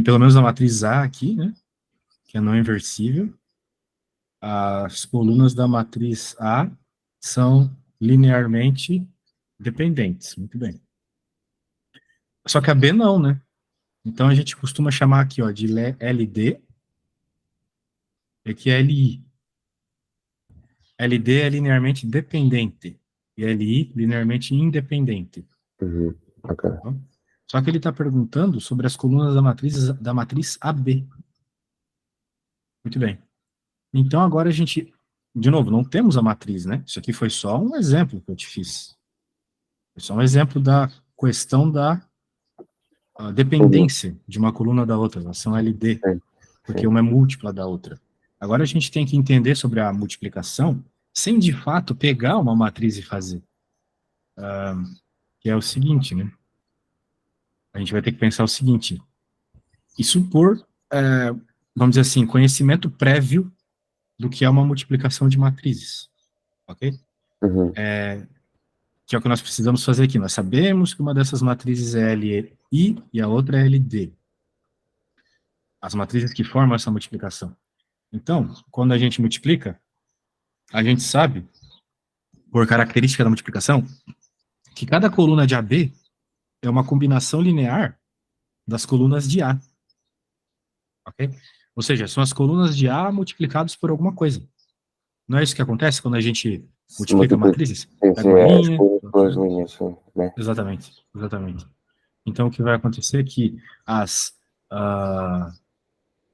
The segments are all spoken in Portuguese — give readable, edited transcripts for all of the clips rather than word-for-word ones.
pelo menos a matriz A aqui, né? Que é não inversível. As colunas da matriz A são linearmente dependentes. Muito bem. Só que a B não, né? Então a gente costuma chamar aqui, ó, de LD, e aqui é LI. LD é linearmente dependente, e LI linearmente independente. Ok. Só que ele está perguntando sobre as colunas da matriz AB. Muito bem. Então agora a gente, de novo, não temos a matriz, né? Isso aqui foi só um exemplo que eu te fiz. Foi só um exemplo da questão da dependência de uma coluna da outra, relação LD, Sim, porque uma é múltipla da outra. Agora a gente tem que entender sobre a multiplicação sem, de fato, pegar uma matriz e fazer. Que é o seguinte, né? A gente vai ter que pensar o seguinte, e supor, vamos dizer assim, conhecimento prévio do que é uma multiplicação de matrizes, ok? Que é o que nós precisamos fazer aqui. Nós sabemos que uma dessas matrizes é LI e a outra é LD. As matrizes que formam essa multiplicação. Então, quando a gente multiplica, a gente sabe, por característica da multiplicação, que cada coluna de AB é uma combinação linear das colunas de A. Ok? Ou seja, são as colunas de A multiplicadas por alguma coisa. Não é isso que acontece quando a gente multiplica matrizes? Sim, Pega uma é as linha... colunas pelas linhas, sim, né? Exatamente, exatamente. Então, o que vai acontecer é que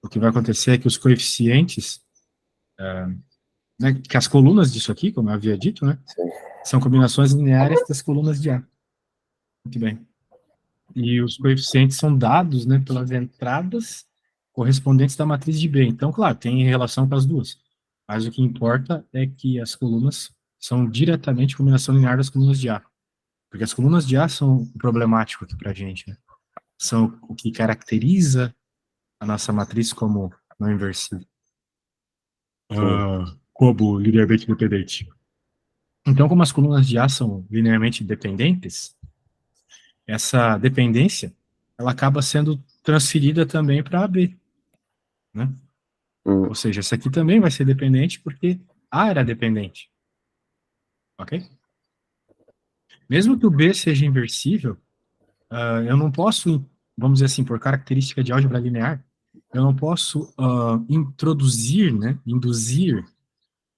o que vai acontecer é que os coeficientes, né, que as colunas disso aqui, como eu havia dito, né, Sim. são combinações lineares das colunas de A. Muito bem. E os coeficientes são dados, né, pelas entradas correspondentes da matriz de B. Então, claro, tem relação com as duas. Mas o que importa é que as colunas são diretamente combinação linear das colunas de A. Porque as colunas de A são o problemático aqui para a gente, né? São o que caracteriza a nossa matriz como não inversível. Como linearmente dependente. Então, como as colunas de A são linearmente dependentes, essa dependência ela acaba sendo transferida também para AB, né? Ou seja, essa aqui também vai ser dependente porque A era dependente. Ok? Mesmo que o B seja inversível, eu não posso, vamos dizer assim, por característica de álgebra linear, eu não posso introduzir, né, induzir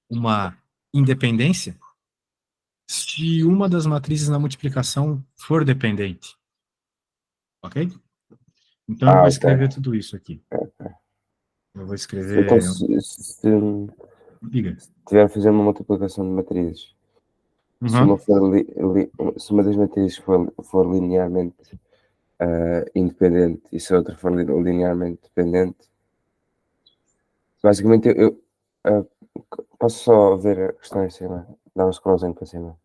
uma independência se uma das matrizes na multiplicação for dependente. Ok? Então eu vou Ok. escrever tudo isso aqui. Eu vou Então, escrever... se Diga. tiver a fazer uma multiplicação de matrizes, se uma, se uma das matrizes for linearmente independente e se a outra for linearmente dependente, basicamente eu posso só ver a questão em cima, dar um scrollzinho para cima.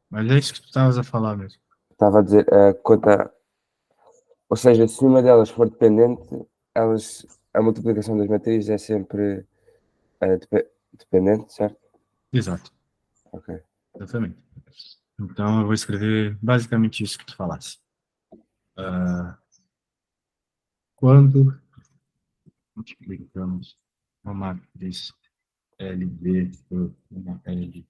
Mas é isso que tu estavas a falar mesmo. Estava a dizer, ou seja, se uma delas for dependente, a multiplicação das matrizes é sempre dependente, certo? Exato. Ok. Exatamente. Então eu vou escrever basicamente isso que tu falasse. Quando multiplicamos uma matriz LB por uma LI,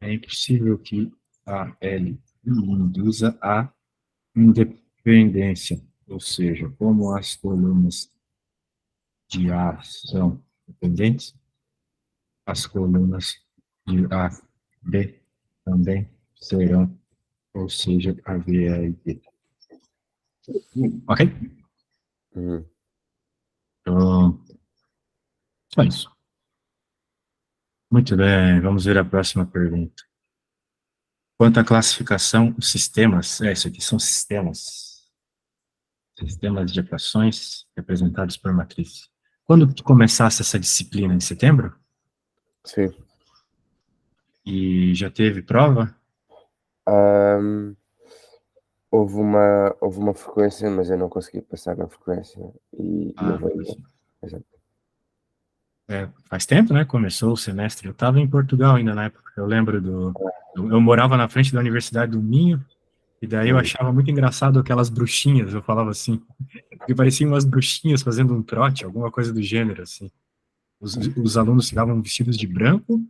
é impossível que a L induza a independência, ou seja, como as colunas de A são dependentes, as colunas de A, B também serão, ou seja, a V e a D. Ok? Então, só isso. Muito bem, vamos ver a próxima pergunta. Quanto à classificação, os sistemas, isso aqui são sistemas de equações representados por matriz. Quando tu começasse essa disciplina, em setembro? Sim. E já teve prova? Houve uma frequência, mas eu não consegui passar na frequência e não veio. Exato. Faz tempo, né? Começou o semestre. Eu estava em Portugal ainda na época. Eu lembro eu morava na frente da Universidade do Minho E daí eu achava muito engraçado aquelas bruxinhas, eu falava assim, que pareciam umas bruxinhas fazendo um trote, alguma coisa do gênero, assim. Os alunos ficavam vestidos de branco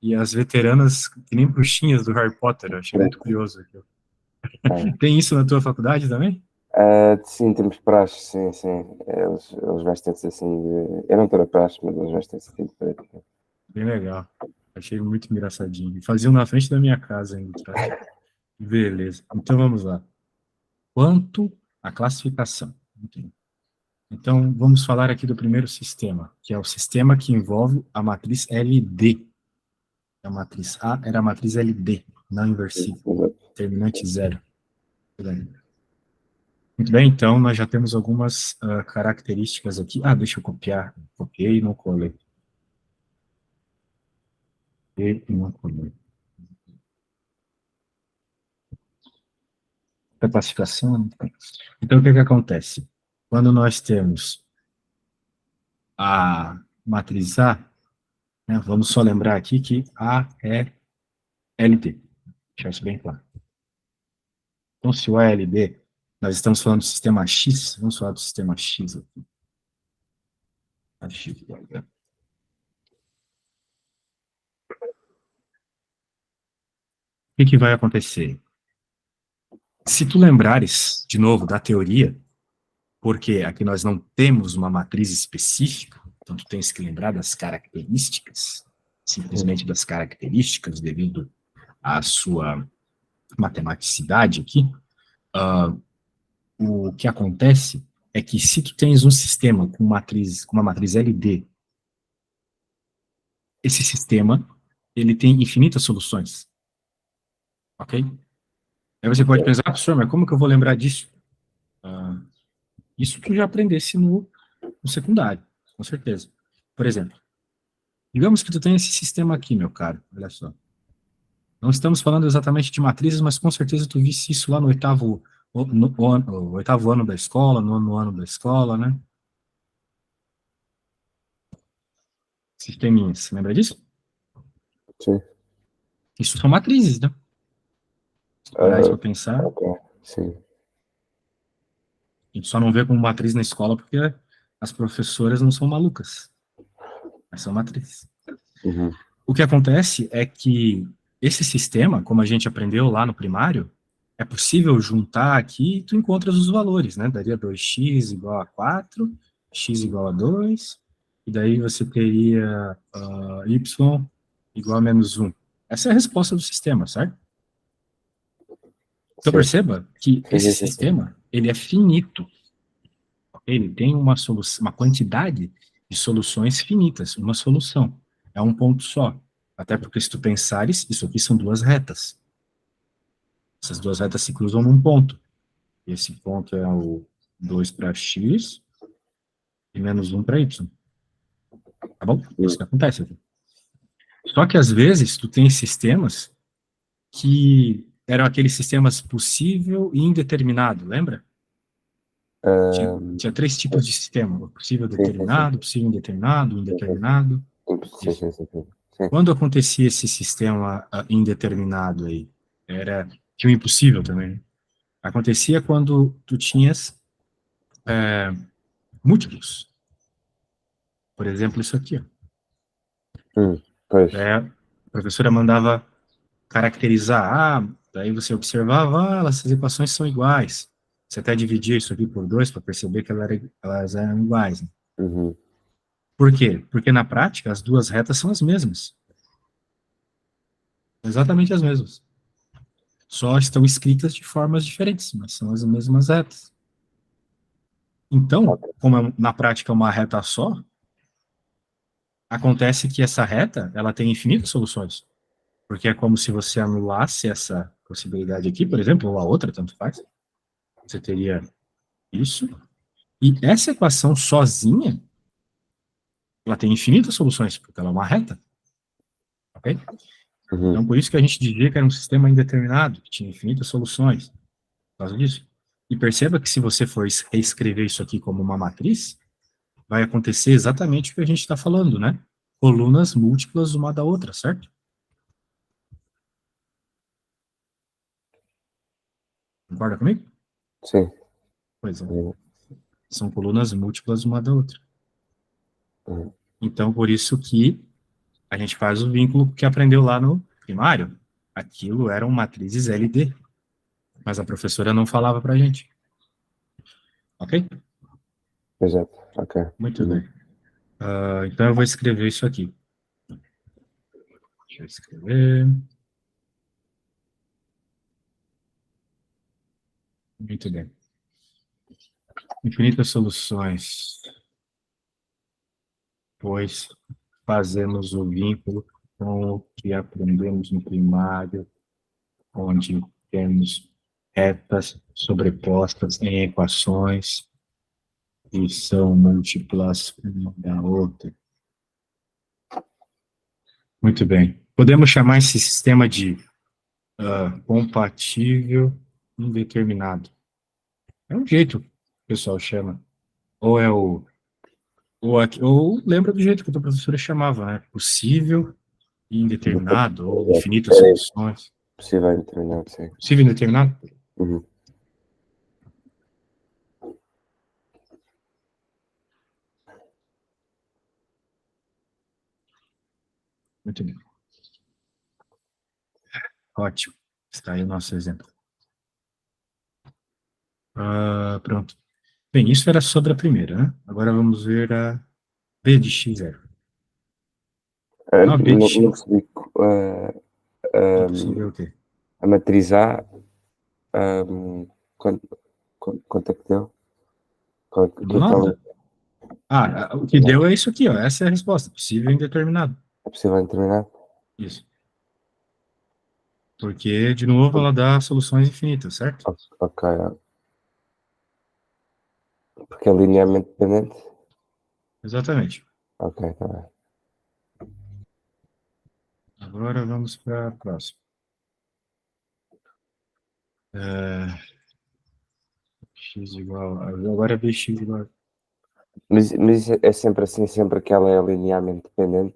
e as veteranas que nem bruxinhas do Harry Potter, eu achei muito curioso aquilo. É. Tem isso na tua faculdade também? Sim, temos praxe, sim, sim. Eles vestem-se assim eu não estou na praxe, mas eles vestem-se assim de preto. Bem legal. Achei muito engraçadinho. E faziam na frente da minha casa ainda, tá? Beleza. Então vamos lá. Quanto à classificação. Então vamos falar aqui do primeiro sistema, que é o sistema que envolve a matriz LD. A matriz A era a matriz LD, não inversiva, terminante zero. Muito bem, então nós já temos algumas características aqui. Deixa eu copiar. Copiei e não colei. Copiei e não colei. A classificação. Então, o que acontece? Quando nós temos a matriz A, né, vamos só lembrar aqui que A é LT. Deixar isso bem claro. Então, se o A é LD, nós estamos falando do sistema X, vamos falar do sistema X aqui. O que vai acontecer? Se tu lembrares, de novo, da teoria, porque aqui nós não temos uma matriz específica, então tu tens que lembrar das características, simplesmente das características, devido à sua matematicidade aqui. O que acontece é que se tu tens um sistema com uma matriz LD, esse sistema ele tem infinitas soluções, ok? Aí você pode pensar, professor, mas como que eu vou lembrar disso? Isso tu já aprendesse no secundário, com certeza. Por exemplo, digamos que tu tem esse sistema aqui, meu caro, olha só. Não estamos falando exatamente de matrizes, mas com certeza tu visse isso lá no oitavo ano da escola, no nono ano da escola, né? Sisteminhas, você lembra disso? Sim. Isso são matrizes, né? Se parar isso para pensar, Ok, sim. a gente só não vê como matriz na escola porque as professoras não são malucas, mas são matrizes. Uhum. O que acontece é que esse sistema, como a gente aprendeu lá no primário, é possível juntar aqui e tu encontras os valores, né? Daria 2x igual a 4, x igual a 2, e daí você teria y igual a menos 1. Essa é a resposta do sistema, certo? Então Sim. perceba que esse Sim. sistema, ele é finito. Ele tem uma solução, uma quantidade de soluções finitas, uma solução. É um ponto só. Até porque se tu pensares, isso aqui são duas retas. Essas duas retas se cruzam num ponto. Esse ponto é o 2 para x e menos 1 para y. Tá bom? Isso que acontece aqui. Só que às vezes tu tem sistemas que eram aqueles sistemas possível e indeterminado, lembra? Tinha três tipos de sistema: possível Sim. determinado, possível indeterminado, indeterminado. Isso. Sim. Quando acontecia esse sistema indeterminado aí, tinha o impossível também, né? Acontecia quando tu tinhas múltiplos. Por exemplo, isso aqui. Pois. A professora mandava caracterizar, daí você observava, essas equações são iguais. Você até dividia isso aqui por 2 para perceber que elas eram iguais. Né? Uhum. Por quê? Porque na prática as duas retas são as mesmas. Exatamente as mesmas. Só estão escritas de formas diferentes, mas são as mesmas retas. Então, como na prática é uma reta só, acontece que essa reta ela tem infinitas soluções. Porque é como se você anulasse essa possibilidade aqui, por exemplo, ou a outra, tanto faz. Você teria isso. E essa equação sozinha, ela tem infinitas soluções, porque ela é uma reta. Ok? Uhum. Então, por isso que a gente dizia que era um sistema indeterminado, que tinha infinitas soluções. Por causa disso. E perceba que se você for reescrever isso aqui como uma matriz, vai acontecer exatamente o que a gente está falando, né? Colunas múltiplas uma da outra, certo? Concorda comigo? Sim. Pois é. Uhum. São colunas múltiplas uma da outra. Uhum. Então, por isso que a gente faz o vínculo que aprendeu lá no primário. Aquilo eram matrizes LD, mas a professora não falava para a gente. Ok? Exato. Ok. Muito Uhum. bem. Então eu vou escrever isso aqui. Deixa eu escrever. Muito bem. Infinitas soluções, pois fazemos o vínculo com o que aprendemos no primário, onde temos retas sobrepostas em equações e são múltiplas uma da outra. Muito bem. Podemos chamar esse sistema de compatível indeterminado. É um jeito que o pessoal chama. Ou é o. Ou lembra do jeito que a tua professora chamava, né? Possível e indeterminado, ou Exato. infinitas Era isso. soluções. Possível determinado, sim. Possível e indeterminado? Uhum. Muito bem. Ótimo. Está aí o nosso exemplo. Pronto. Bem, isso era sobre a primeira, né? Agora vamos ver a B de x0. Então, a B de Não x. percebi. Não percebi ver o quê? A matriz A, quanto, quanto é que deu? Que tal Nada. O que deu é isso aqui, ó. Essa é a resposta. Possível e indeterminado. é possível determinado? Isso. Porque, de novo, ela dá soluções infinitas, certo? Ok. Porque é linearmente dependente? Exatamente. Ok, tá bem. Agora vamos para a próxima. X igual. Agora é bx igual. Mas isso é sempre assim, sempre que ela é linearmente dependente,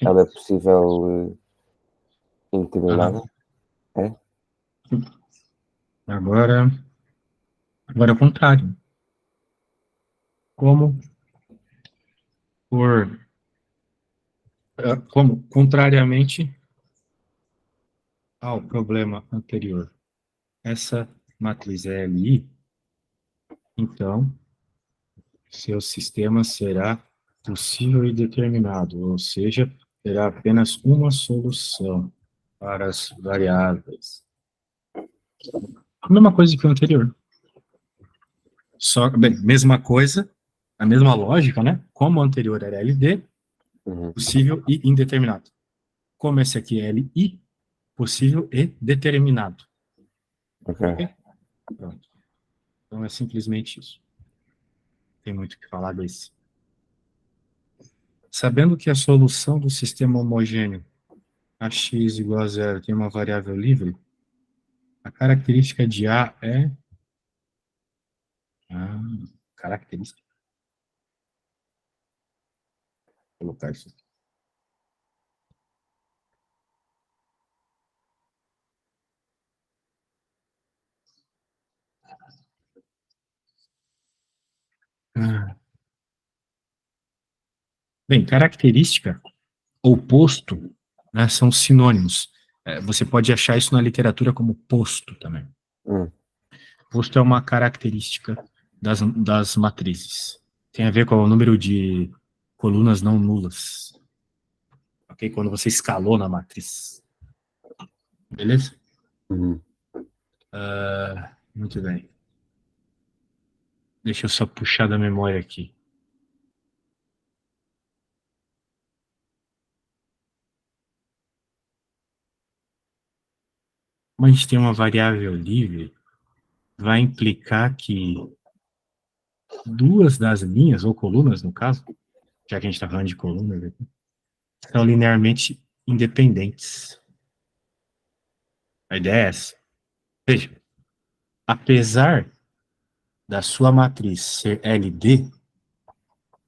ela é possível Aham. indeterminada? É? Agora é o contrário. Como por. Como, contrariamente ao problema anterior, essa matriz é LI, então seu sistema será possível e determinado, ou seja, terá apenas uma solução para as variáveis. A mesma coisa que o anterior. Só, bem, mesma coisa, a mesma lógica, né? Como o anterior era LD, Uhum. possível e indeterminado. Como esse aqui é LI, possível e determinado. Ok. Ok? Pronto. Então é simplesmente isso. Tem muito o que falar desse. Sabendo que a solução do sistema homogêneo AX igual a zero tem uma variável livre, a característica de A é. Ah, característica. Vou colocar isso aqui. Ah. Bem, característica ou posto, né, são sinônimos. Você pode achar isso na literatura como posto também. Hum. Posto é uma característica das matrizes. Tem a ver com o número de colunas não nulas. Ok? Quando você escalou na matriz. Beleza? Uhum. Muito bem. Deixa eu só puxar da memória aqui. Como a gente tem uma variável livre, vai implicar que duas das linhas, ou colunas no caso, já que a gente está falando de colunas aqui, são linearmente independentes. A ideia é essa. Veja, apesar da sua matriz ser LD,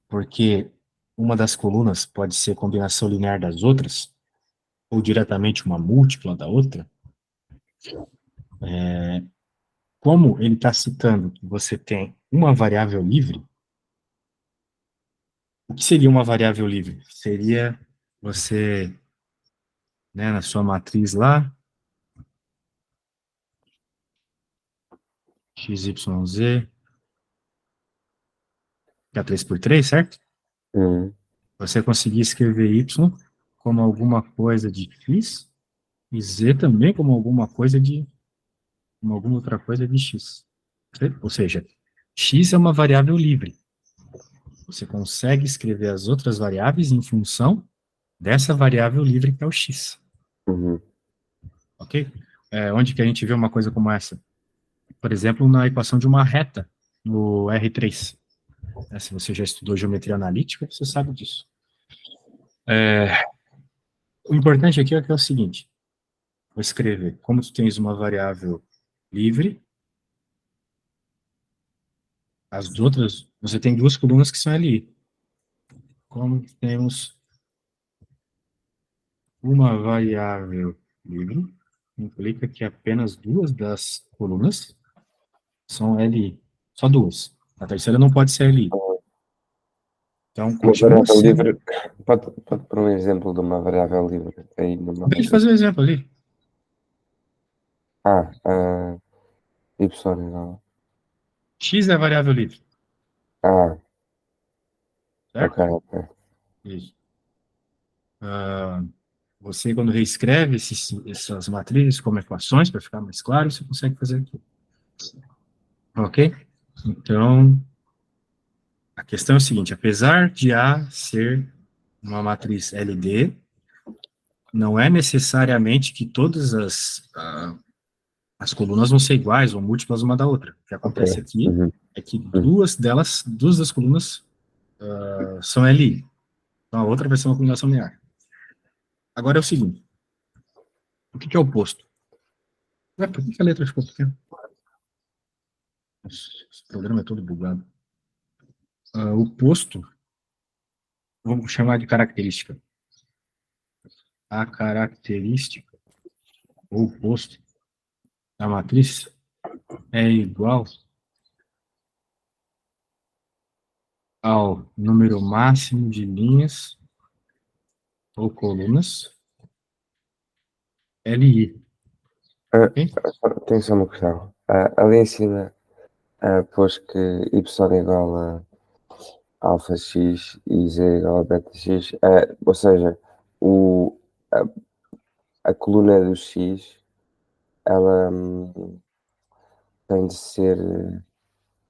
porque uma das colunas pode ser combinação linear das outras, ou diretamente uma múltipla da outra, como ele está citando que você tem uma variável livre, o que seria uma variável livre? Seria você, né, na sua matriz lá, XYZ, que é 3 por 3, certo? Você conseguir escrever Y como alguma coisa de X e Z também como alguma coisa de como alguma outra coisa de X. Ou seja, X é uma variável livre. Você consegue escrever as outras variáveis em função dessa variável livre que é o X. Ok? Onde que a gente vê uma coisa como essa? Por exemplo, na equação de uma reta, no R3. Se você já estudou geometria analítica, você sabe disso. O importante aqui é que é o seguinte: vou escrever, como tu tens uma variável livre, as outras, você tem duas colunas que são LI. Como temos uma variável livre, implica que apenas duas das colunas são LI. Só duas. A terceira não pode ser LI. Então, Uma continua variável sendo... livre, pode pôr um exemplo de uma variável livre aí numa Deixa eu matriz. fazer um exemplo ali. Y igual. X é variável livre, Ah, ok, certo? ok. Isso. Você, quando reescreve essas matrizes como equações, para ficar mais claro, você consegue fazer aqui. Ok? Então, a questão é o seguinte: apesar de A ser uma matriz LD, não é necessariamente que todas as colunas vão ser iguais ou múltiplas uma da outra. O que Ok. acontece aqui é que Uhum. duas das colunas são LI. Então, a outra vai ser uma combinação linear. Agora é o seguinte: o que é oposto? Por que a letra ficou pequena? Esse programa é todo bugado. O posto, vamos chamar de característica. A característica, ou posto, da matriz é igual ao número máximo de linhas ou colunas LI. Ah, Ok? tenho só uma questão. Ali em cima, pôs que Y igual a alfa x e z igual a beta x. Ou seja, a, a coluna do x, ela tem de ser,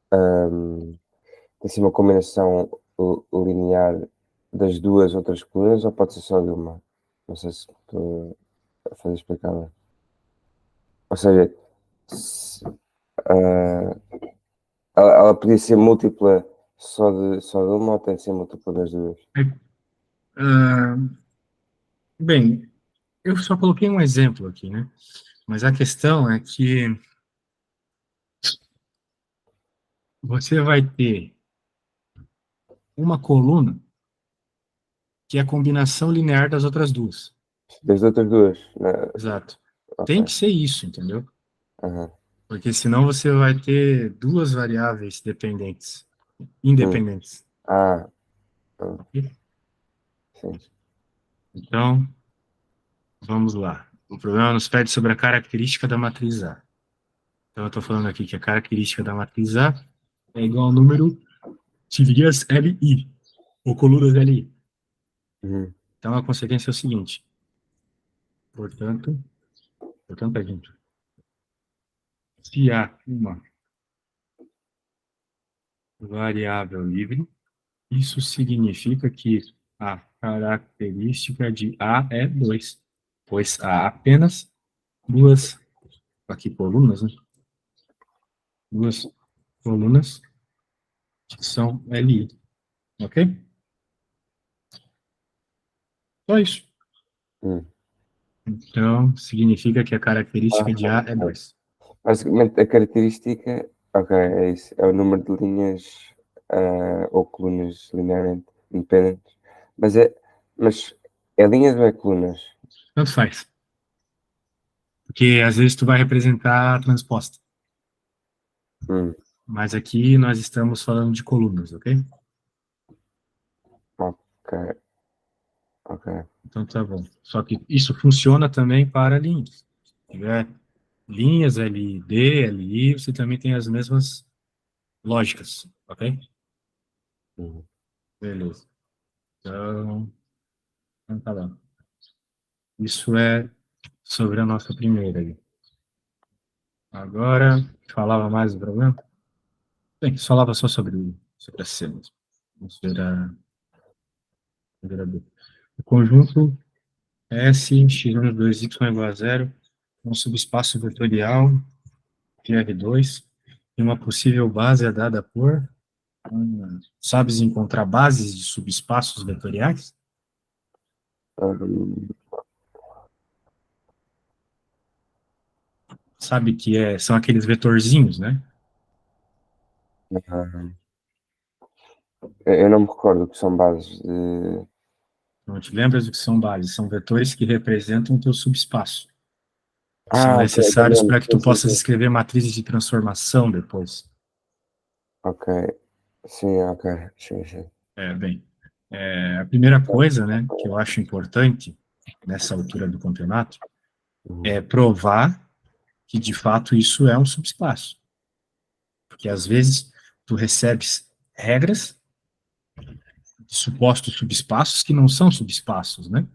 tem de ser uma combinação linear das duas outras colunas ou pode ser só de uma? Não sei se estou a fazer explicar bem. Ou seja, se, ah, ela podia ser múltipla só de uma ou tem de ser múltipla das duas? Ah, bem, eu só coloquei um exemplo aqui, né? Mas a questão é que você vai ter uma coluna que é a combinação linear das outras duas. Das outras duas, né? Exato. Ok. Tem que ser isso, entendeu? Aham. Porque senão você vai ter duas variáveis dependentes, Hum. independentes. Ah, ah, Ok? sim. Então, vamos lá. O problema nos pede sobre a característica da matriz A. Então, eu estou falando aqui que a característica da matriz A é igual ao número de linhas LI, ou colunas LI. Uhum. Então, a consequência é o seguinte. Portanto, gente, se há uma variável livre, isso significa que a característica de A é 2, pois há apenas duas, aqui colunas, né? Duas colunas que são LI, ok? Só isso. Hum. Então, significa que a Ah, característica de A é ok. 2. Basicamente, a característica, ok, é isso. É o número de linhas ou colunas linearmente independentes. Mas mas é linhas ou é colunas? Tanto faz. Porque às vezes tu vai representar a transposta. Hum, Mas aqui nós estamos falando de colunas, ok? ok, ok. Então tá bom. Só que isso funciona também para linhas. Se tiver linhas LD, LI, você também tem as mesmas lógicas, ok? Uhum. Beleza. Então tá lá. Isso é sobre a nossa primeira aí. Agora, falava mais do problema? Bem, falava só sobre as cenas. Vamos ver a B. O conjunto S, x1, 2y igual a zero, um subespaço vetorial de R2 e uma possível base é dada por... sabes encontrar bases de subespaços vetoriais? Hum, Sabe que são aqueles vetorzinhos, né? hum, eu não me recordo o que são bases de. Não te lembras do que são bases? São vetores que representam o teu subespaço. São Ah, ok, então necessários lembro. para que Sim, tu sim, possas sim. escrever matrizes de transformação depois. Ok, sim, ok, sim, sim. Bem, a primeira coisa, né, que eu acho importante nessa altura do campeonato Uhum. é provar que de fato isso é um subespaço. Porque às vezes tu recebes regras de supostos subespaços que não são subespaços, né?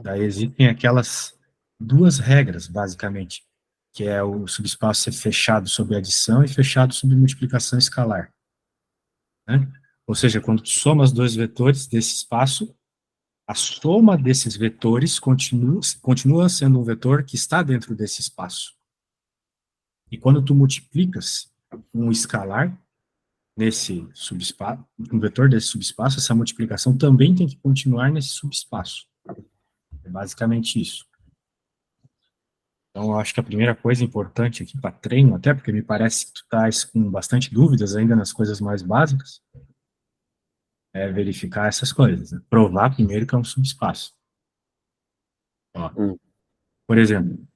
Daí existem aquelas duas regras, basicamente, que é o subespaço ser fechado sob adição e fechado sob multiplicação escalar, né? Ou seja, quando tu soma os dois vetores desse espaço, a soma desses vetores continua sendo um vetor que está dentro desse espaço. E quando tu multiplicas um escalar nesse subespaço, um vetor desse subespaço, essa multiplicação também tem que continuar nesse subespaço. É basicamente isso. Então, eu acho que a primeira coisa importante aqui para treino, até porque me parece que tu estás com bastante dúvidas ainda nas coisas mais básicas, é verificar essas coisas. Né? Provar primeiro que é um subespaço. Ó, Hum, por exemplo,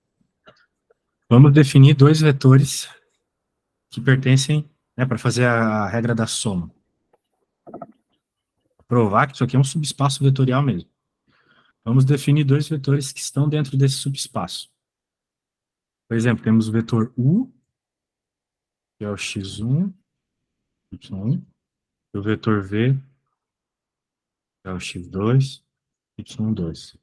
vamos definir dois vetores que pertencem, né, para fazer a regra da soma. Provar que isso aqui é um subespaço vetorial mesmo. Vamos definir dois vetores que estão dentro desse subespaço. Por exemplo, temos o vetor U, que é o x1, y1, e o vetor V, que é o x2, y2.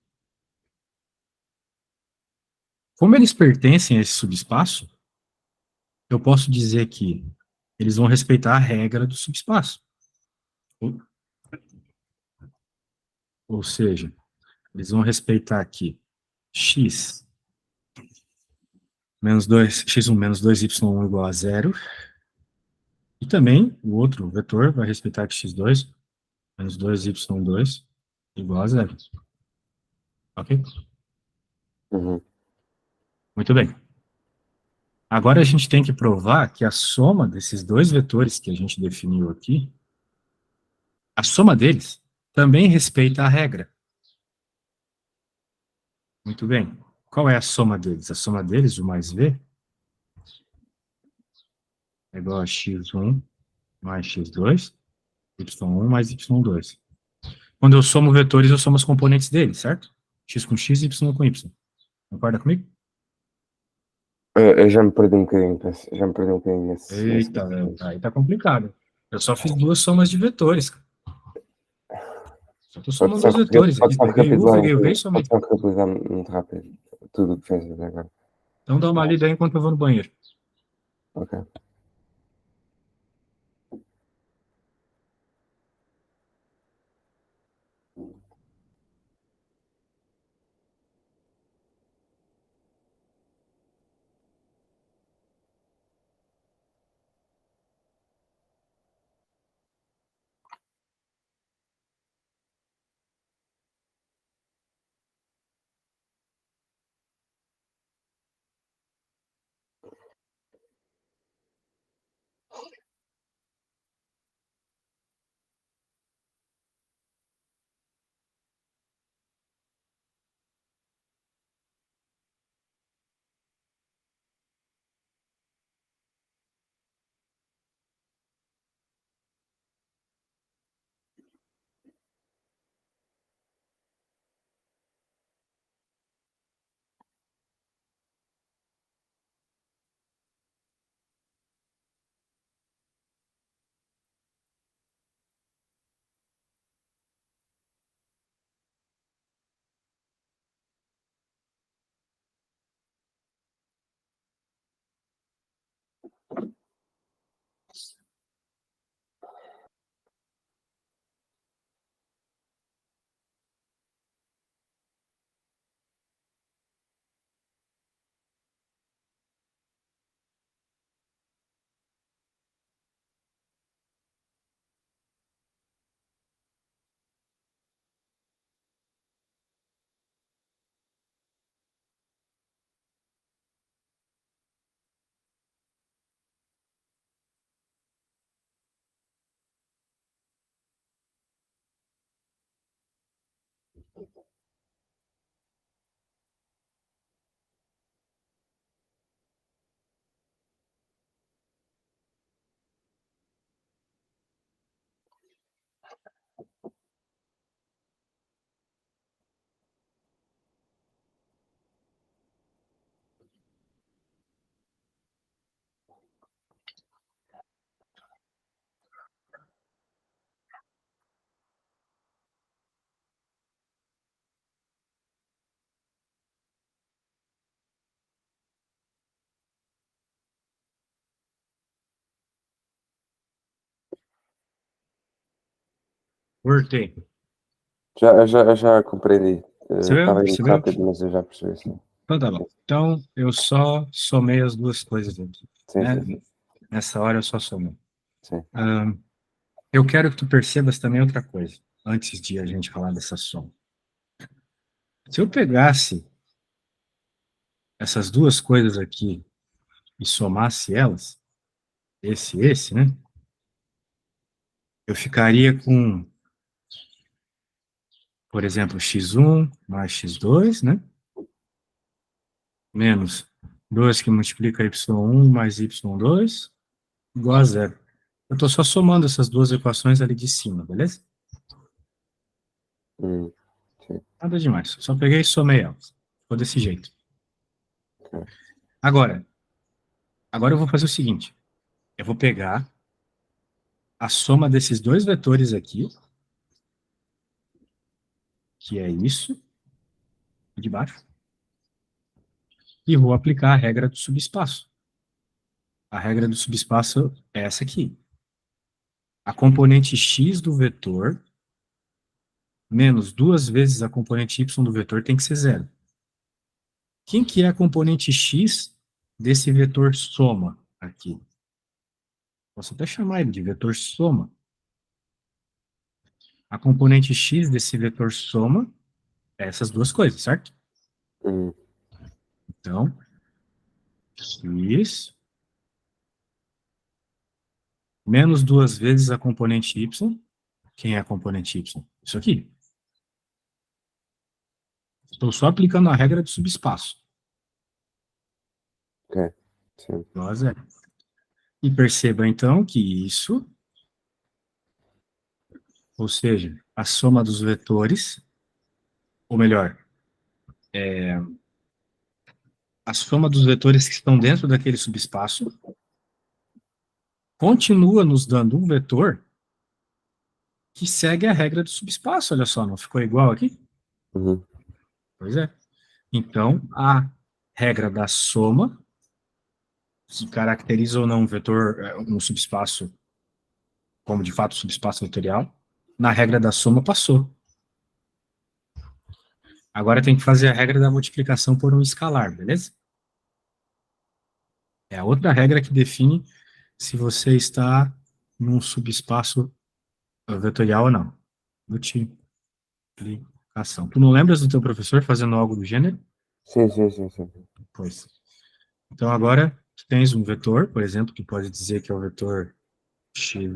Como eles pertencem a esse subespaço, eu posso dizer que eles vão respeitar a regra do subespaço. Ou seja, eles vão respeitar aqui x menos 2, x1 menos 2y1 igual a zero. E também o outro vetor vai respeitar que x2 menos 2y2 igual a zero. Ok? uhum. Muito bem. Agora a gente tem que provar que a soma desses dois vetores que a gente definiu aqui, a soma deles também respeita a regra. Muito bem. Qual é a soma deles? A soma deles, o mais v, é igual a x1 mais x2, y1 mais y2. Quando eu somo vetores, eu somo os componentes deles, certo? X com x, y com y. Concorda comigo? Eu já me perdi um bocadinho, já me perdi um bocadinho nesse Eita, velho, processo. aí tá complicado. Eu só fiz duas somas de vetores, cara. Só tô somando os vetores Pode aqui. só recapitular Peguei o V e somei. pode só recapitular muito rápido tudo o que fez até agora. Então dá uma lida aí enquanto eu vou no banheiro. Ok. Cortei. Já compreendi. Percebeu? Estava indo Percebeu? rápido, mas eu já percebi, sim. Então tá bom. Então, eu só somei as duas coisas aqui, Sim, né? sim, Nessa hora eu só somei. sim. Eu quero que tu percebas também outra coisa, antes de a gente falar dessa soma. Se eu pegasse essas duas coisas aqui e somasse elas, esse e esse, né? Eu ficaria com, por exemplo, x1 mais x2, né? Menos 2 que multiplica y1 mais y2, igual a zero. Eu estou só somando essas duas equações ali de cima, beleza? Sim. Nada demais. Só peguei e somei elas. Ficou desse jeito. Ok. Agora eu vou fazer o seguinte. Eu vou pegar a soma desses dois vetores aqui, que é isso, de baixo, e vou aplicar a regra do subespaço. A regra do subespaço é essa aqui. A componente x do vetor menos duas vezes a componente y do vetor tem que ser zero. Quem que é a componente x desse vetor soma aqui? Posso até chamar ele de vetor soma. A componente x desse vetor soma é essas duas coisas, certo? Hum, Então, x menos duas vezes a componente y. Quem é a componente y? Isso aqui. Estou só aplicando a regra do subespaço. ok. Sim. Igual a zero. E perceba, então, que isso, ou seja, a soma dos vetores, ou melhor, a soma dos vetores que estão dentro daquele subespaço, continua nos dando um vetor que segue a regra do subespaço. Olha só, não ficou igual aqui? Uhum. Pois é. Então, a regra da soma, que caracteriza ou não um vetor, um subespaço, como de fato subespaço vetorial, na regra da soma passou. Agora tem que fazer a regra da multiplicação por um escalar, beleza? É a outra regra que define se você está num subespaço vetorial ou não. Multiplicação. Tu não lembras do teu professor fazendo algo do gênero? Sim. Pois. Então agora tu tens um vetor, por exemplo, que pode dizer que é o vetor xy,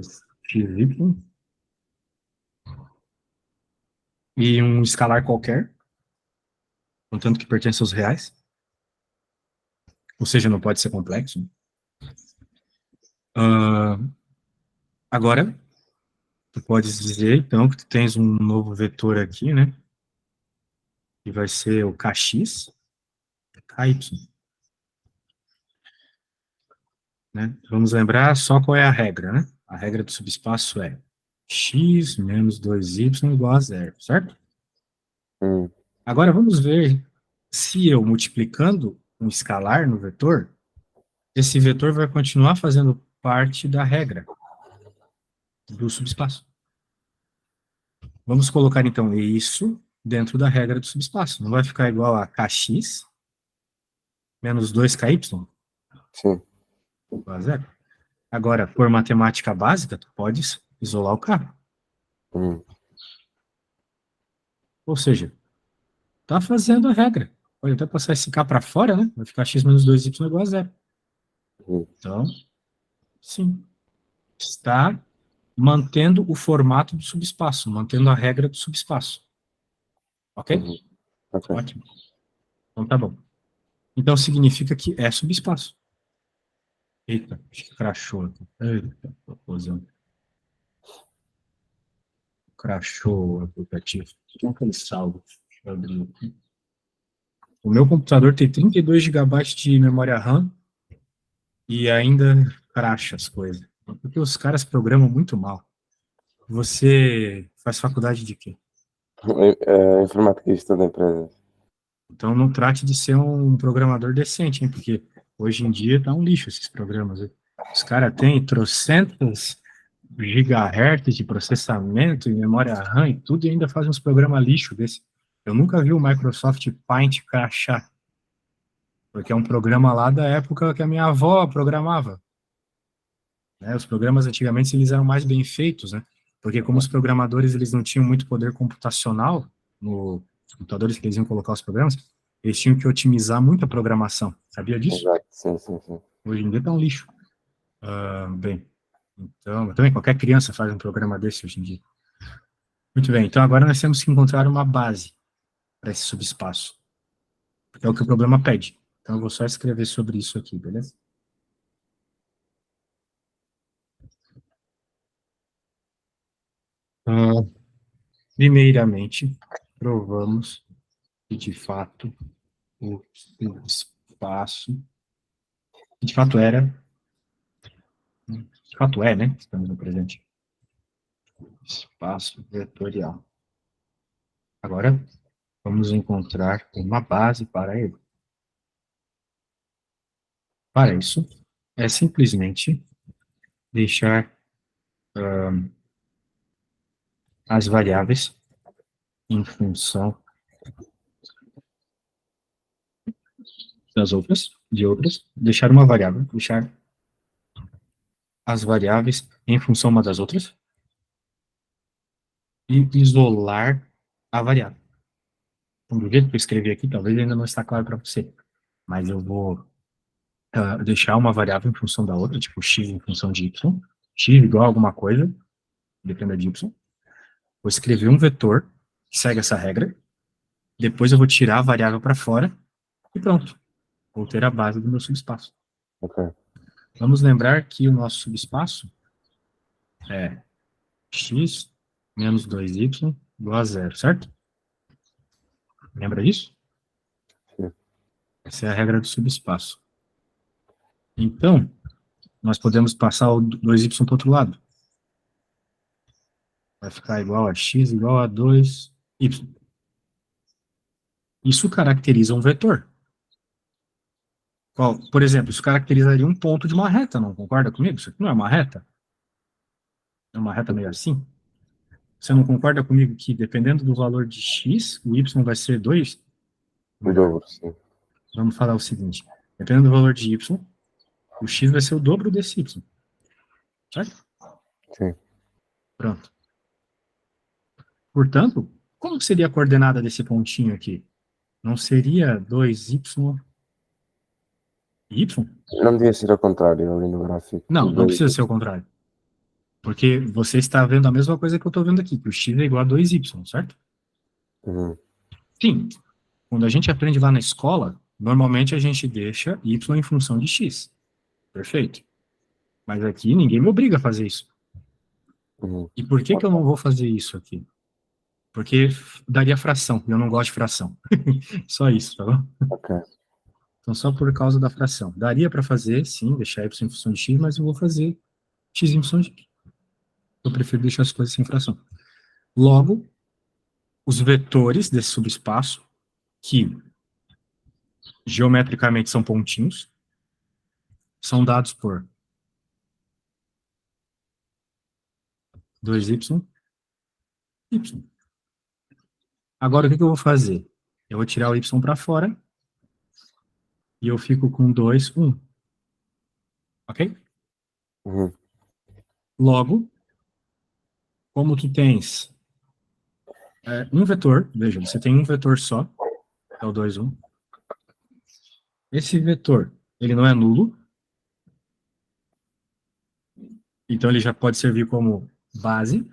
e um escalar qualquer, contanto que pertence aos reais, ou seja, não pode ser complexo. Agora, tu podes dizer, então, que tu tens um novo vetor aqui, né, que vai ser o kx, ky, né? Vamos lembrar só qual é a regra, né? A regra do subespaço é x menos 2y igual a zero, certo? Hum, Agora vamos ver se eu multiplicando um escalar no vetor, esse vetor vai continuar fazendo parte da regra do subespaço. Vamos colocar então isso dentro da regra do subespaço. Não vai ficar igual a kx menos 2ky sim. igual a zero. Agora, por matemática básica, tu podes isolar o k. Hum, Ou seja, tá fazendo a regra. Pode até passar esse k para fora, né? Vai ficar x menos 2y igual a zero. hum, Então, sim, está mantendo o formato do subespaço, mantendo a regra do subespaço. Ok? uhum. Ok. Ótimo. Então tá bom. Então significa que é subespaço. Eita, acho que crashou aqui. Eita, confusão. Crashou o aplicativo. Como que ele salva? Deixa eu abrir aqui. O meu computador tem 32 GB de memória RAM e ainda cracha as coisas. Porque os caras programam muito mal. Você faz faculdade de quê? Informática e gestão de empresas. Então não trate de ser um programador decente, hein? Porque hoje em dia tá um lixo esses programas. Hein? Os caras têm trocentas gigahertz de processamento e memória RAM e tudo, e ainda faz uns programas lixo desse. Eu nunca vi o Microsoft Paint crashar, porque é um programa lá da época que a minha avó programava. Né? Os programas antigamente eles eram mais bem feitos, né? Porque como os programadores eles não tinham muito poder computacional nos computadores que eles iam colocar os programas, eles tinham que otimizar muito a programação. Sabia disso? Exato, sim, sim, sim. Hoje em dia tá um lixo. Bem, então, também qualquer criança faz um programa desse hoje em dia. Muito bem, então agora nós temos que encontrar uma base para esse subespaço, porque é o que o problema pede. Então eu vou só escrever sobre isso aqui, beleza? Primeiramente, provamos que de fato o subespaço, de fato era, de fato é, né? Estamos no presente. Espaço vetorial. Agora, vamos encontrar uma base para ele. Para isso, é simplesmente deixar as variáveis em função das outras, de outras, deixar uma variável, deixar as variáveis em função uma das outras e isolar a variável. Então, do jeito que eu escrevi aqui, talvez ainda não está claro para você, mas eu vou deixar uma variável em função da outra, tipo x em função de y, x igual a alguma coisa, depende de y. Vou escrever um vetor que segue essa regra, depois eu vou tirar a variável para fora e pronto. Vou ter a base do meu subespaço. Ok. Vamos lembrar que o nosso subespaço é x menos 2y igual a zero, certo? Lembra disso? Sim. Essa é a regra do subespaço. Então, nós podemos passar o 2y para o outro lado. Vai ficar igual a x igual a 2y. Isso caracteriza um vetor. Qual, por exemplo, isso caracterizaria um ponto de uma reta, não concorda comigo? Isso aqui não é uma reta? É uma reta meio assim? Você não concorda comigo que, dependendo do valor de x, o y vai ser 2? O dobro, sim. Vamos falar o seguinte: dependendo do valor de y, o x vai ser o dobro desse y. Certo? Sim. Pronto. Portanto, como seria a coordenada desse pontinho aqui? Não seria 2y y? Não devia ser ao contrário ali no gráfico. Não, não precisa ser o contrário. Porque você está vendo a mesma coisa que eu estou vendo aqui, que o x é igual a 2y, certo? Uhum. Sim. Quando a gente aprende lá na escola, normalmente a gente deixa y em função de x. Perfeito. Mas aqui ninguém me obriga a fazer isso. Uhum. E por que que eu não vou fazer isso aqui? Porque daria fração, e eu não gosto de fração. Só isso, tá bom? Ok. Então, só por causa da fração. Daria para fazer, sim, deixar y em função de x, mas eu vou fazer x em função de x. Eu prefiro deixar as coisas sem fração. Logo, os vetores desse subespaço, que geometricamente são pontinhos, são dados por 2y, y. Agora, o que que eu vou fazer? Eu vou tirar o y para fora e eu fico com 2, 1. Ok? Uhum. Logo, como tu tens um vetor, veja, você tem um vetor só, é o 2, 1. Esse vetor, ele não é nulo, então ele já pode servir como base.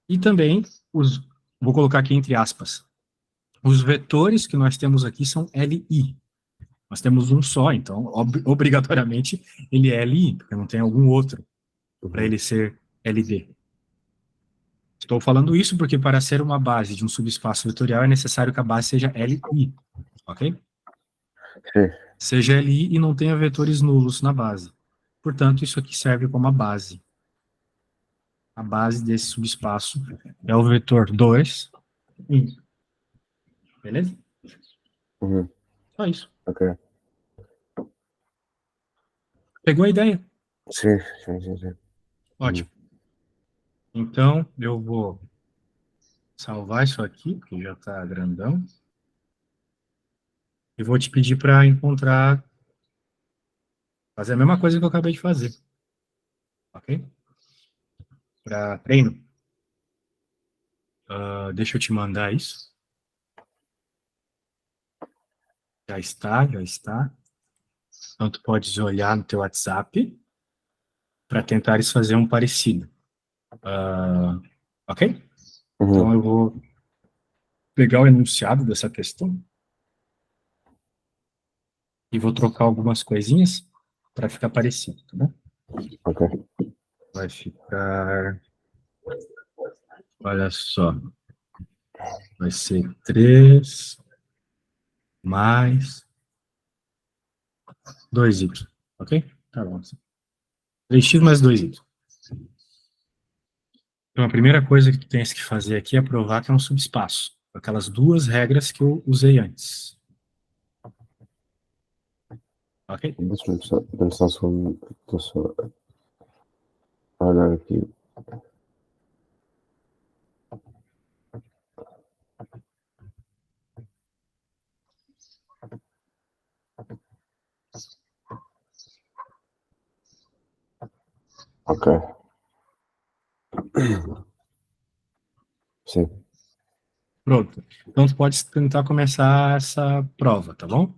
E também, vou colocar aqui entre aspas, os vetores que nós temos aqui são LI. Nós temos um só, então, obrigatoriamente, ele é LI, porque não tem algum outro para Uhum. ele ser LD. Estou falando isso porque para ser uma base de um subespaço vetorial é necessário que a base seja LI, ok? Sim. Seja LI e não tenha vetores nulos na base. Portanto, isso aqui serve como a base. A base desse subespaço é o vetor 2, 1. Beleza? Uhum. Só isso. Ok. Pegou a ideia? Sim, sim, sim, sim. Ótimo. Então, eu vou salvar isso aqui, que já está grandão. E vou te pedir para encontrar, fazer a mesma coisa que eu acabei de fazer. Ok? Para treino. Deixa eu te mandar isso. Já está, já está. Então, tu podes olhar no teu WhatsApp para tentares fazer um parecido. Ok? Então, eu vou pegar o enunciado dessa questão e vou trocar algumas coisinhas para ficar parecido, tá bom? Ok. Vai ficar, olha só, vai ser 3 mais 2y, ok? Tá bom. 3x mais 2y. Então, a primeira coisa que tu tens que fazer aqui é provar que é um subespaço. Aquelas duas regras que eu usei antes. Ok? Deixa-me só um segundo. Estou só a olhar aqui. Ok. Sim. Pronto. Então, tu pode tentar começar essa prova, tá bom?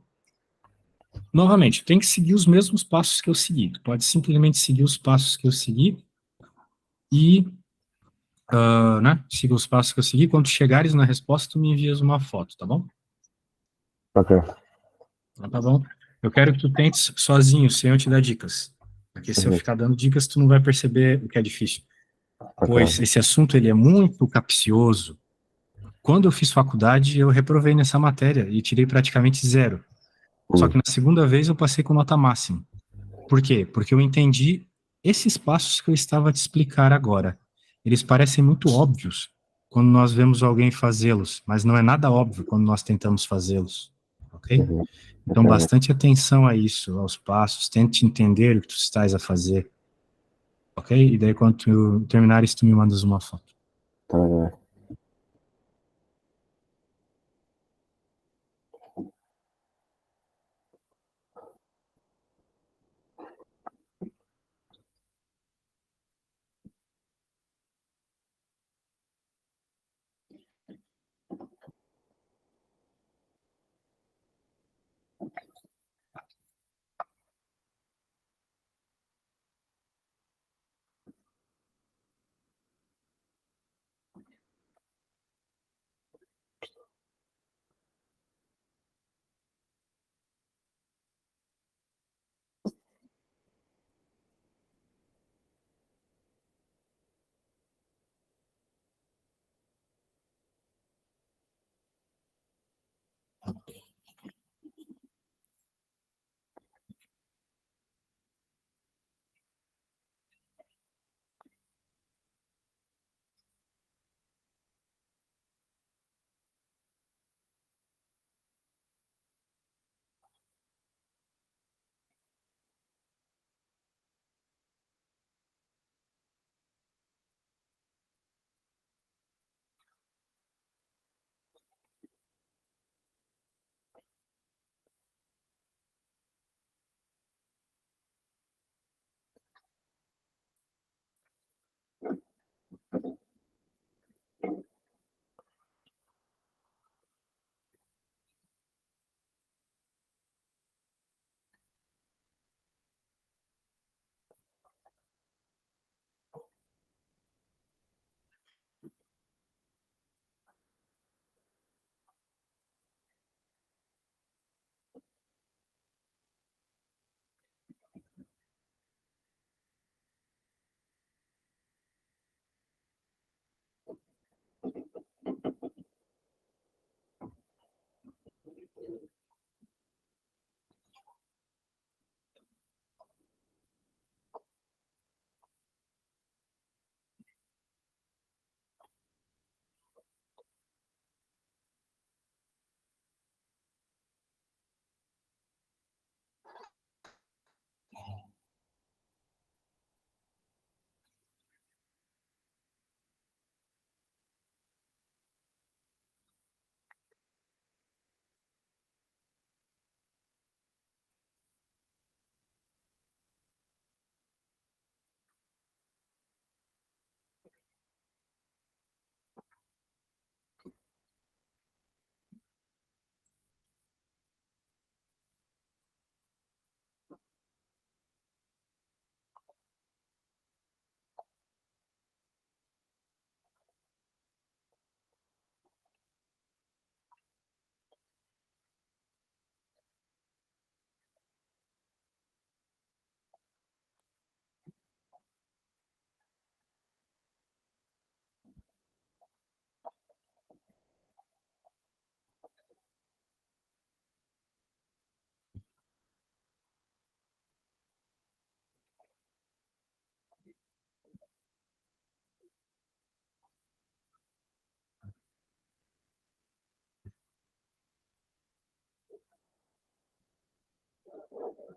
Novamente, tem que seguir os mesmos passos que eu segui. Tu pode simplesmente seguir os passos que eu segui e, né, siga os passos que eu segui. Quando chegares na resposta, tu me envias uma foto, tá bom? Ok. Então, tá bom. Eu quero que tu tentes sozinho, sem eu te dar dicas. Porque se eu ficar dando dicas, tu não vai perceber o que é difícil. Pois Ok. esse assunto ele é muito capcioso. Quando eu fiz faculdade, eu reprovei nessa matéria e tirei praticamente zero. Só que na segunda vez eu passei com nota máxima. Por quê? Porque eu entendi esses passos que eu estava a te explicar agora. Eles parecem muito óbvios quando nós vemos alguém fazê-los, mas não é nada óbvio quando nós tentamos fazê-los, ok? Então, Ok. bastante atenção a isso, aos passos, tente entender o que tu estás a fazer, ok? E daí, quando tu terminares, tu me mandas uma foto. Tá bem, tá bem.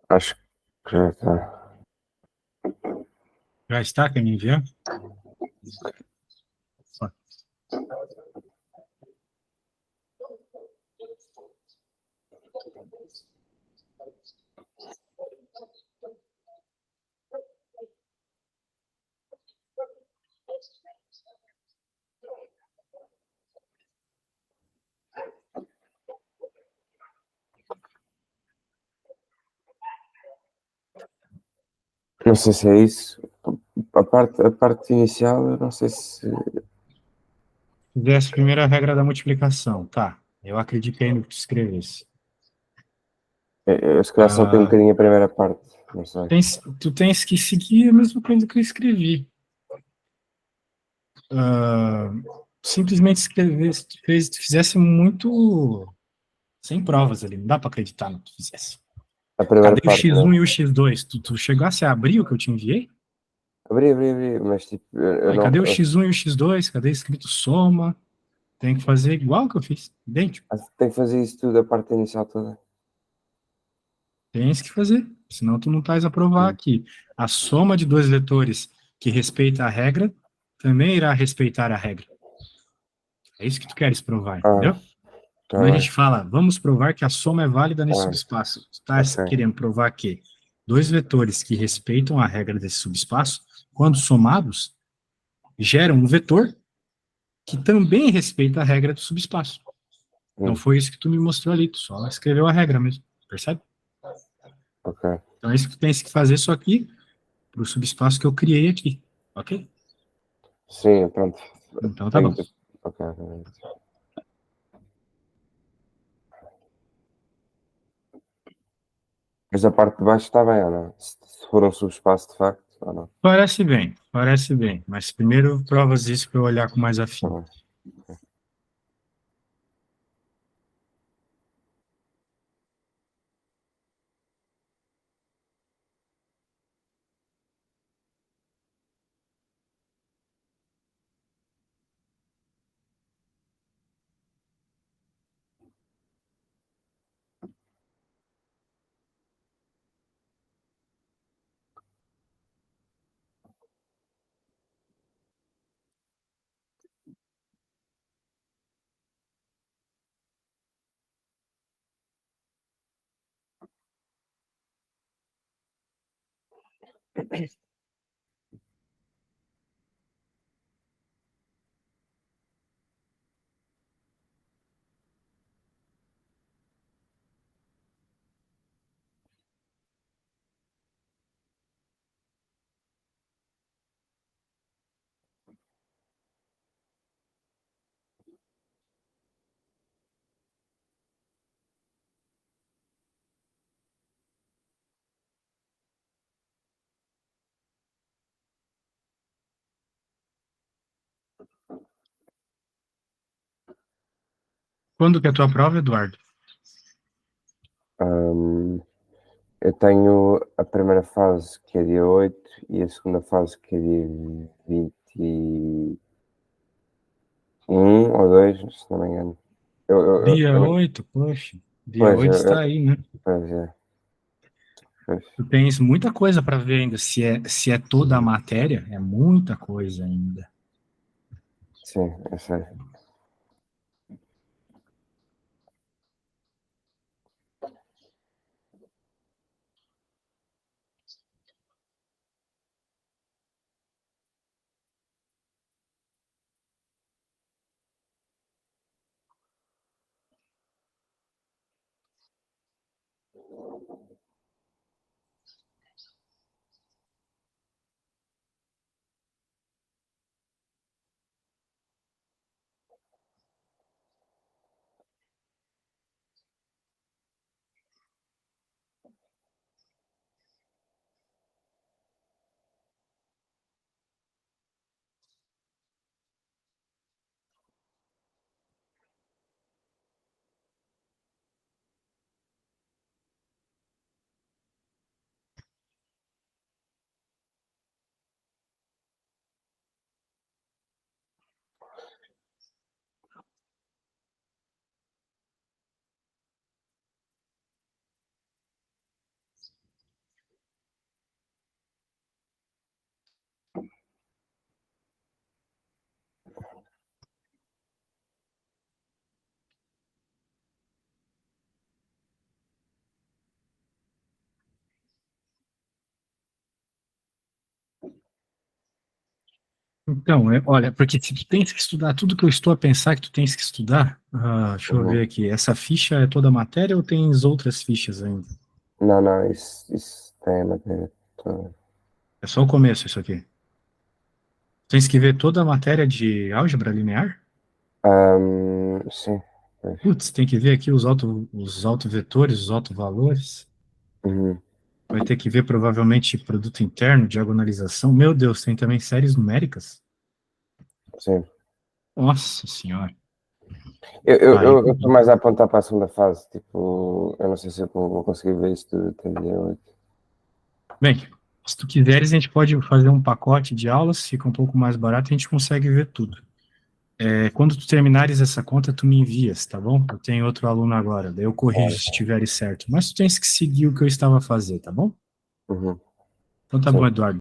Acho que já está. Já está, quer me enviar? Não sei se é isso. A parte inicial, eu não sei se. Fizesse a primeira regra da multiplicação. Tá. Eu acreditei no que tu escrevesse. Eu se calhar só tenho um bocadinho a primeira parte. Não sei. Tu tens que seguir a mesma coisa que eu escrevi. Ah, simplesmente escrever, se tu fizesse muito sem provas ali, não dá para acreditar no que tu fizesse. A primeira Cadê o parte, X1 né? e o X2? Tu chegasse a abrir o que eu te enviei? Abri, mas tipo, eu Aí, não. cadê o X1 e o X2? Cadê escrito soma? Tem que fazer igual que eu fiz, idêntico. Tenho que fazer isso tudo, a parte inicial toda. Tens que fazer, senão tu não estás a provar Hum. aqui. A soma de dois vetores que respeita a regra também irá respeitar a regra. É isso que tu queres provar, Ah, entendeu? tá Quando a bem. gente fala, vamos provar que a soma é válida nesse Ah, subespaço, tu estás ok. querendo provar que dois vetores que respeitam a regra desse subespaço, quando somados, geram um vetor que também respeita a regra do subespaço. Então Hum, foi isso que tu me mostrou ali, tu só escreveu a regra mesmo, percebe? ok. Então é isso que tu tens que fazer, só que para o subespaço que eu criei aqui, ok? Sim, pronto. Então tá Tenho bom. que. Ok, ok. Mas a parte de baixo está bem ou não? Se for um subespaço de facto, ou não? Parece bem, mas primeiro provas isso para eu olhar com mais Tá afinco. bem. Quando que é a tua prova, Eduardo? Hum, eu tenho a primeira fase que é dia 8 e a segunda fase que é dia 21 ou 2, se não me engano. Dia 8, poxa. Dia Pois, 8 está aí, né? pois é. Pois, Tu tens muita coisa para ver ainda. Se é toda a matéria, é muita coisa ainda. sim, eu sei. Então, olha, porque se tu tens que estudar tudo que eu estou a pensar que tu tens que estudar, deixa eu ver aqui, essa ficha é toda a matéria ou tens outras fichas ainda? Não, isso tem a matéria toda. É só o começo isso aqui. Tens que ver toda a matéria de álgebra linear? Sim. Pois. Putz, tem que ver aqui os autovetores, os autovalores. Uhum, Vai ter que ver provavelmente produto interno, diagonalização. Meu Deus, tem também séries numéricas? sim. Nossa senhora. Aí, Eu estou mais a apontar para a segunda fase. Tipo, eu não sei se eu vou conseguir ver isso tudo até dia 8. bem, se tu quiseres, a gente pode fazer um pacote de aulas, fica um pouco mais barato e a gente consegue ver tudo. Quando tu terminares essa conta, tu me envias, tá bom? Eu tenho outro aluno agora, daí eu corrijo se estiver certo. Mas tu tens que seguir o que eu estava a fazer, tá bom? Uhum, Então tá bom, sim. Eduardo.